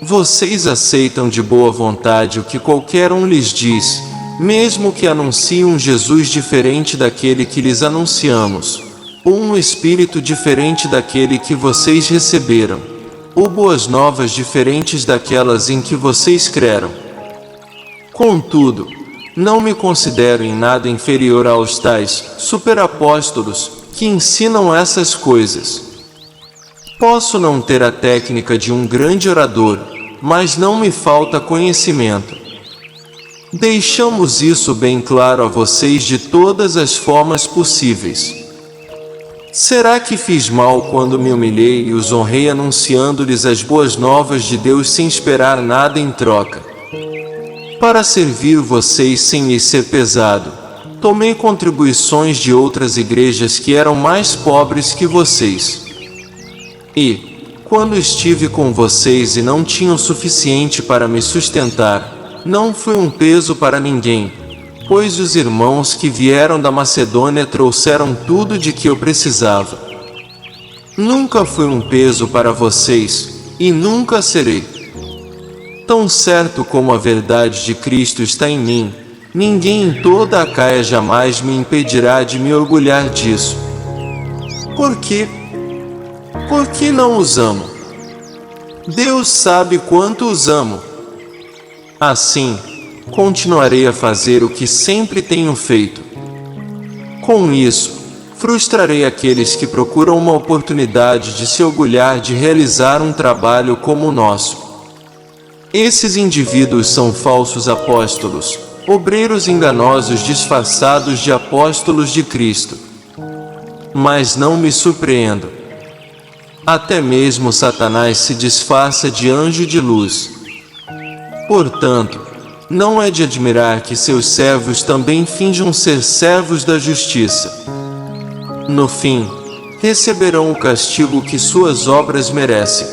Vocês aceitam de boa vontade o que qualquer um lhes diz, mesmo que anunciem um Jesus diferente daquele que lhes anunciamos, ou um espírito diferente daquele que vocês receberam, ou boas novas diferentes daquelas em que vocês creram. Contudo, não me considero em nada inferior aos tais superapóstolos que ensinam essas coisas. Posso não ter a técnica de um grande orador, mas não me falta conhecimento. Deixamos isso bem claro a vocês de todas as formas possíveis. Será que fiz mal quando me humilhei e os honrei anunciando-lhes as boas novas de Deus sem esperar nada em troca? Para servir vocês sem lhes ser pesado, tomei contribuições de outras igrejas que eram mais pobres que vocês. E, quando estive com vocês e não tinha o suficiente para me sustentar, não fui um peso para ninguém, pois os irmãos que vieram da Macedônia trouxeram tudo de que eu precisava. Nunca fui um peso para vocês, e nunca serei. Tão certo como a verdade de Cristo está em mim, ninguém em toda a Acaia jamais me impedirá de me orgulhar disso. Por quê? Porque não os amo. Deus sabe quanto os amo. Assim, continuarei a fazer o que sempre tenho feito. Com isso, frustrarei aqueles que procuram uma oportunidade de se orgulhar de realizar um trabalho como o nosso. Esses indivíduos são falsos apóstolos, obreiros enganosos disfarçados de apóstolos de Cristo. Mas não me surpreendo. Até mesmo Satanás se disfarça de anjo de luz. Portanto, não é de admirar que seus servos também finjam ser servos da justiça. No fim, receberão o castigo que suas obras merecem.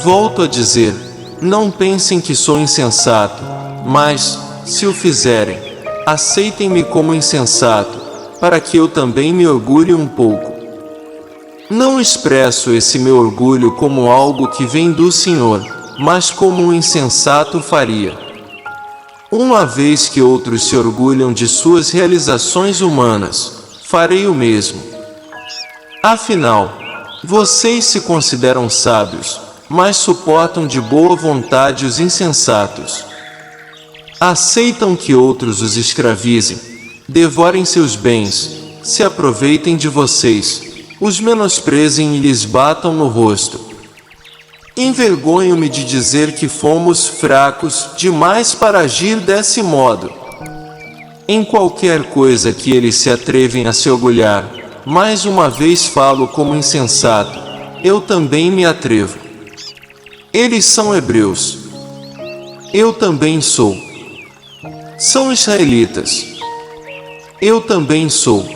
Volto a dizer, não pensem que sou insensato, mas, se o fizerem, aceitem-me como insensato, para que eu também me orgulhe um pouco. Não expresso esse meu orgulho como algo que vem do Senhor, mas como um insensato faria. Uma vez que outros se orgulham de suas realizações humanas, farei o mesmo. Afinal, vocês se consideram sábios, mas suportam de boa vontade os insensatos. Aceitam que outros os escravizem, devorem seus bens, se aproveitem de vocês, os menosprezem e lhes batam no rosto. Envergonho-me de dizer que fomos fracos demais para agir desse modo. Em qualquer coisa que eles se atrevem a se orgulhar, mais uma vez falo como insensato, eu também me atrevo. Eles são hebreus. Eu também sou. São israelitas. Eu também sou.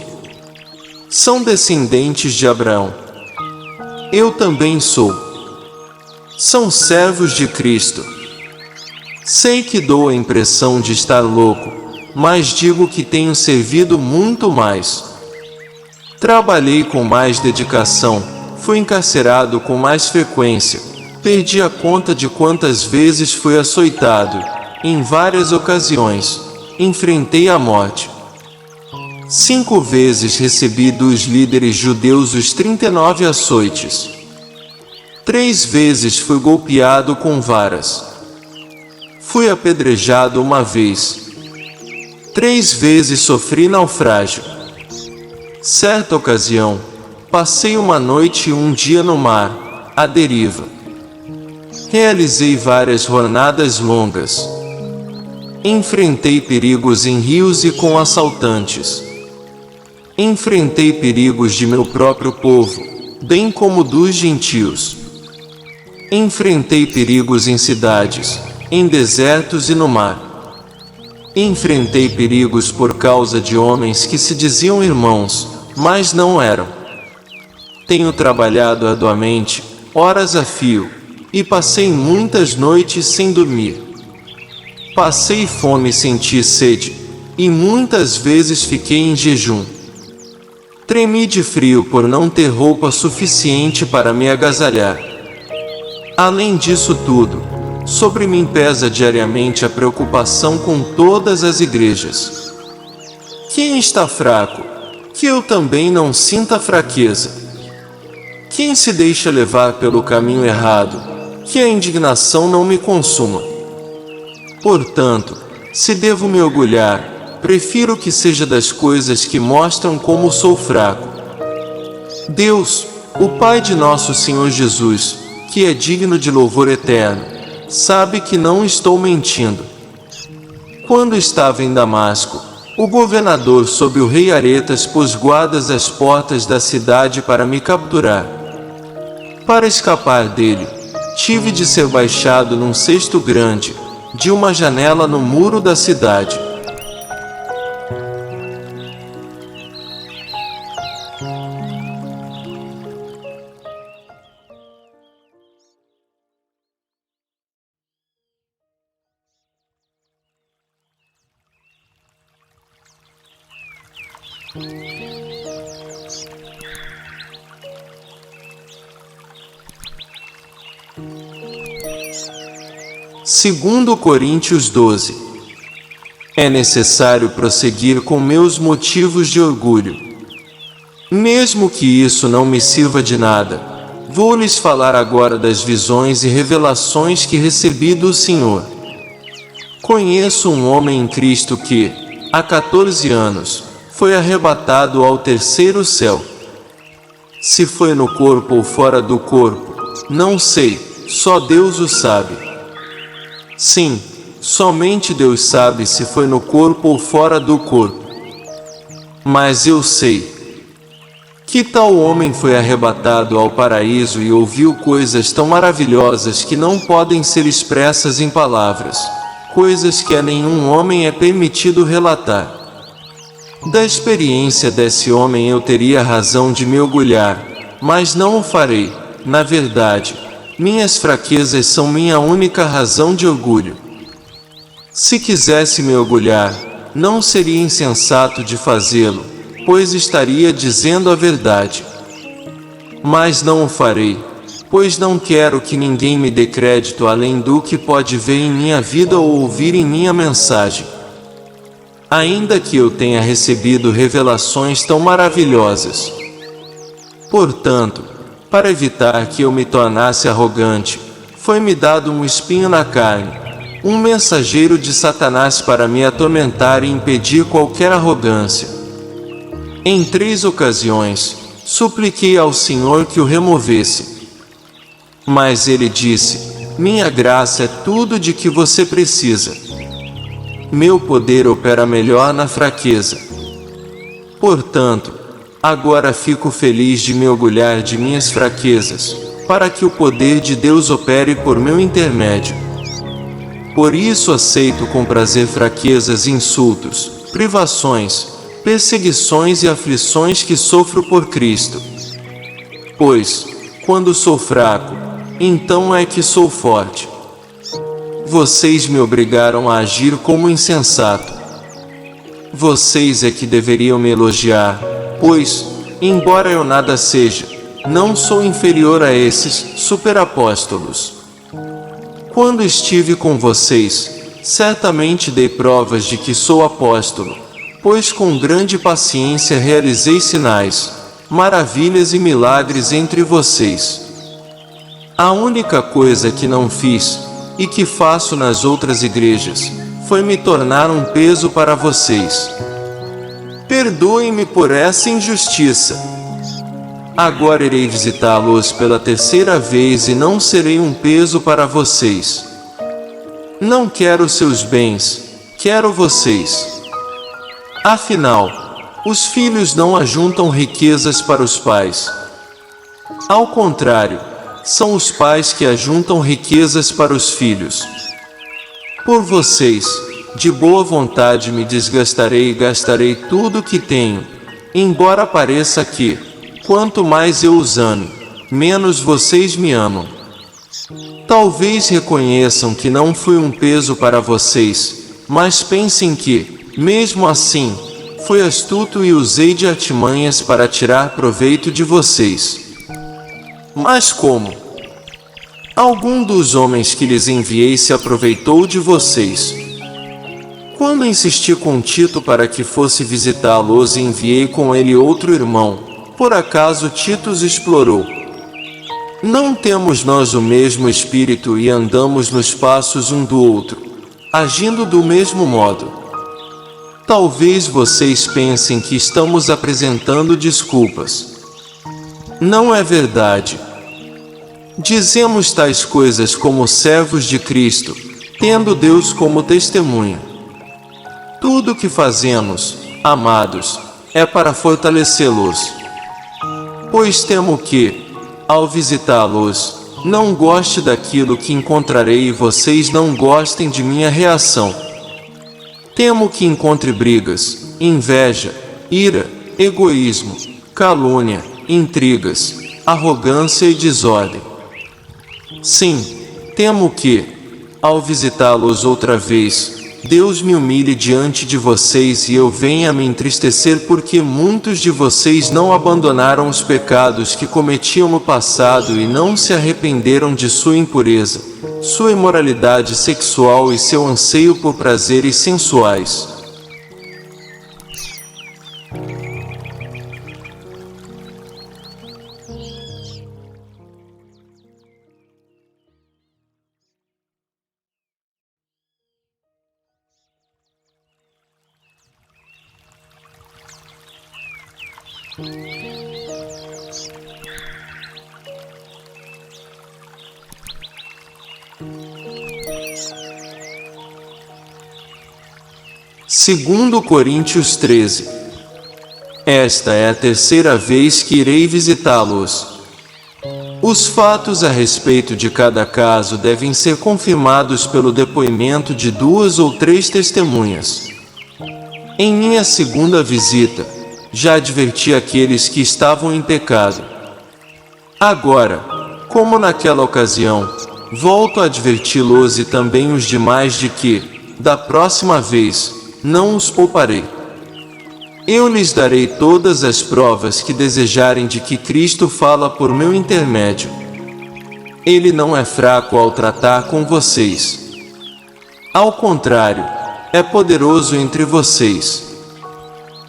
São descendentes de Abraão. Eu também sou. São servos de Cristo. Sei que dou a impressão de estar louco, mas digo que tenho servido muito mais. Trabalhei com mais dedicação, fui encarcerado com mais frequência. Perdi a conta de quantas vezes fui açoitado. Em várias ocasiões, enfrentei a morte. 5 vezes recebi dos líderes judeus os 39 açoites. 3 vezes fui golpeado com varas. Fui apedrejado uma vez. 3 vezes sofri naufrágio. Certa ocasião, passei uma noite e um dia no mar, à deriva. Realizei várias jornadas longas. Enfrentei perigos em rios e com assaltantes. Enfrentei perigos de meu próprio povo, bem como dos gentios. Enfrentei perigos em cidades, em desertos e no mar. Enfrentei perigos por causa de homens que se diziam irmãos, mas não eram. Tenho trabalhado arduamente, horas a fio, e passei muitas noites sem dormir. Passei fome e senti sede, e muitas vezes fiquei em jejum. Tremi de frio por não ter roupa suficiente para me agasalhar. Além disso tudo, sobre mim pesa diariamente a preocupação com todas as igrejas. Quem está fraco, que eu também não sinta fraqueza. Quem se deixa levar pelo caminho errado, que a indignação não me consuma. Portanto, se devo me orgulhar, prefiro que seja das coisas que mostram como sou fraco. Deus, o Pai de nosso Senhor Jesus, que é digno de louvor eterno, sabe que não estou mentindo. Quando estava em Damasco, o governador sob o rei Aretas pôs guardas às portas da cidade para me capturar. Para escapar dele, tive de ser baixado num cesto grande, de uma janela no muro da cidade. Segundo Coríntios 12. É necessário prosseguir com meus motivos de orgulho. Mesmo que isso não me sirva de nada, vou lhes falar agora das visões e revelações que recebi do Senhor. Conheço um homem em Cristo que, há 14 anos, foi arrebatado ao terceiro céu. Se foi no corpo ou fora do corpo, não sei, só Deus o sabe. Sim, somente Deus sabe se foi no corpo ou fora do corpo. Mas eu sei que tal homem foi arrebatado ao paraíso e ouviu coisas tão maravilhosas que não podem ser expressas em palavras, coisas que a nenhum homem é permitido relatar. Da experiência desse homem eu teria razão de me orgulhar, mas não o farei. Na verdade, minhas fraquezas são minha única razão de orgulho. Se quisesse me orgulhar, não seria insensato de fazê-lo, pois estaria dizendo a verdade. Mas não o farei, pois não quero que ninguém me dê crédito além do que pode ver em minha vida ou ouvir em minha mensagem. Ainda que eu tenha recebido revelações tão maravilhosas. Portanto, para evitar que eu me tornasse arrogante, foi-me dado um espinho na carne, um mensageiro de Satanás para me atormentar e impedir qualquer arrogância. Em 3 ocasiões, supliquei ao Senhor que o removesse. Mas ele disse: minha graça é tudo de que você precisa. Meu poder opera melhor na fraqueza. Portanto, agora fico feliz de me orgulhar de minhas fraquezas, para que o poder de Deus opere por meu intermédio. Por isso aceito com prazer fraquezas, insultos, privações, perseguições e aflições que sofro por Cristo. Pois, quando sou fraco, então é que sou forte. Vocês me obrigaram a agir como insensato. Vocês é que deveriam me elogiar, pois, embora eu nada seja, não sou inferior a esses superapóstolos. Quando estive com vocês, certamente dei provas de que sou apóstolo, pois com grande paciência realizei sinais, maravilhas e milagres entre vocês. A única coisa que não fiz, e que faço nas outras igrejas, foi me tornar um peso para vocês. Perdoem-me por essa injustiça. Agora irei visitá-los pela 3ª vez e não serei um peso para vocês. Não quero seus bens, quero vocês. Afinal, os filhos não ajuntam riquezas para os pais. Ao contrário, são os pais que ajuntam riquezas para os filhos. Por vocês, de boa vontade me desgastarei e gastarei tudo o que tenho, embora pareça que, quanto mais eu os ame, menos vocês me amam. Talvez reconheçam que não fui um peso para vocês, mas pensem que, mesmo assim, fui astuto e usei de artimanhas para tirar proveito de vocês. Mas como? Algum dos homens que lhes enviei se aproveitou de vocês. Quando insisti com Tito para que fosse visitá-los e enviei com ele outro irmão, por acaso Tito os explorou? Não temos nós o mesmo espírito e andamos nos passos um do outro, agindo do mesmo modo? Talvez vocês pensem que estamos apresentando desculpas. Não é verdade. Dizemos tais coisas como servos de Cristo, tendo Deus como testemunha. Tudo o que fazemos, amados, é para fortalecê-los. Pois temo que, ao visitá-los, não goste daquilo que encontrarei e vocês não gostem de minha reação. Temo que encontre brigas, inveja, ira, egoísmo, calúnia, intrigas, arrogância e desordem. Sim, temo que, ao visitá-los outra vez, Deus me humilhe diante de vocês e eu venha me entristecer porque muitos de vocês não abandonaram os pecados que cometiam no passado e não se arrependeram de sua impureza, sua imoralidade sexual e seu anseio por prazeres sensuais. Segundo Coríntios 13. Esta é a terceira vez que irei visitá-los. Os fatos a respeito de cada caso devem ser confirmados pelo depoimento de 2 ou 3 testemunhas. Em minha segunda visita, já adverti aqueles que estavam em pecado. Agora, como naquela ocasião, volto a adverti-los e também os demais de que, da próxima vez, não os pouparei. Eu lhes darei todas as provas que desejarem de que Cristo fala por meu intermédio. Ele não é fraco ao tratar com vocês. Ao contrário, é poderoso entre vocês.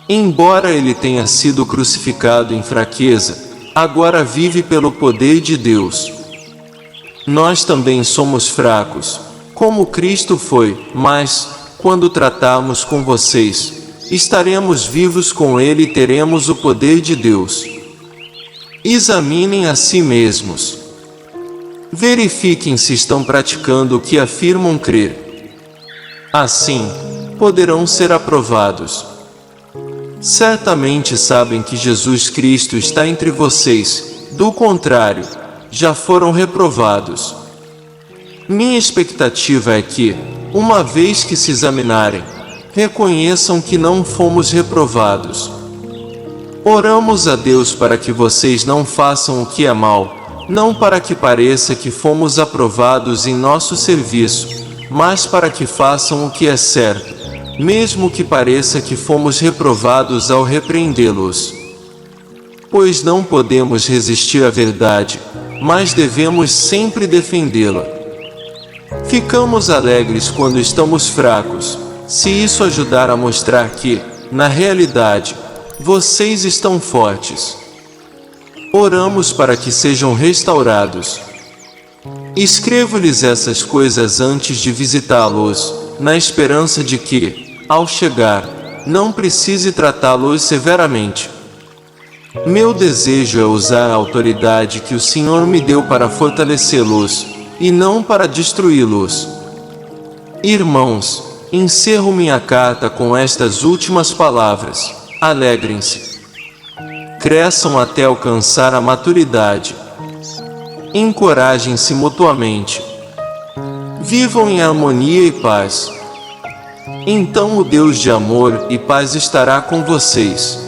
Embora ele tenha sido crucificado em fraqueza, agora vive pelo poder de Deus. Nós também somos fracos, como Cristo foi, mas, quando tratarmos com vocês, estaremos vivos com ele e teremos o poder de Deus. Examinem a si mesmos. Verifiquem se estão praticando o que afirmam crer. Assim, poderão ser aprovados. Certamente sabem que Jesus Cristo está entre vocês, do contrário, já foram reprovados. Minha expectativa é que, uma vez que se examinarem, reconheçam que não fomos reprovados. Oramos a Deus para que vocês não façam o que é mal, não para que pareça que fomos aprovados em nosso serviço, mas para que façam o que é certo, mesmo que pareça que fomos reprovados ao repreendê-los. Pois não podemos resistir à verdade, mas devemos sempre defendê-la. Ficamos alegres quando estamos fracos, se isso ajudar a mostrar que, na realidade, vocês estão fortes. Oramos para que sejam restaurados. Escrevo-lhes essas coisas antes de visitá-los, na esperança de que, ao chegar, não precise tratá-los severamente. Meu desejo é usar a autoridade que o Senhor me deu para fortalecê-los, e não para destruí-los. Irmãos, encerro minha carta com estas últimas palavras: alegrem-se. Cresçam até alcançar a maturidade. Encorajem-se mutuamente. Vivam em harmonia e paz. Então o Deus de amor e paz estará com vocês.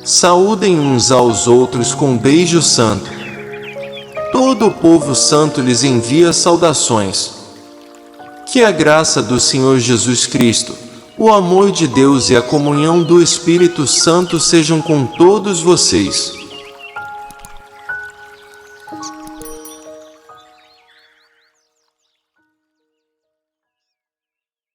Saúdem uns aos outros com um beijo santo. Todo o povo santo lhes envia saudações. Que a graça do Senhor Jesus Cristo, o amor de Deus e a comunhão do Espírito Santo sejam com todos vocês.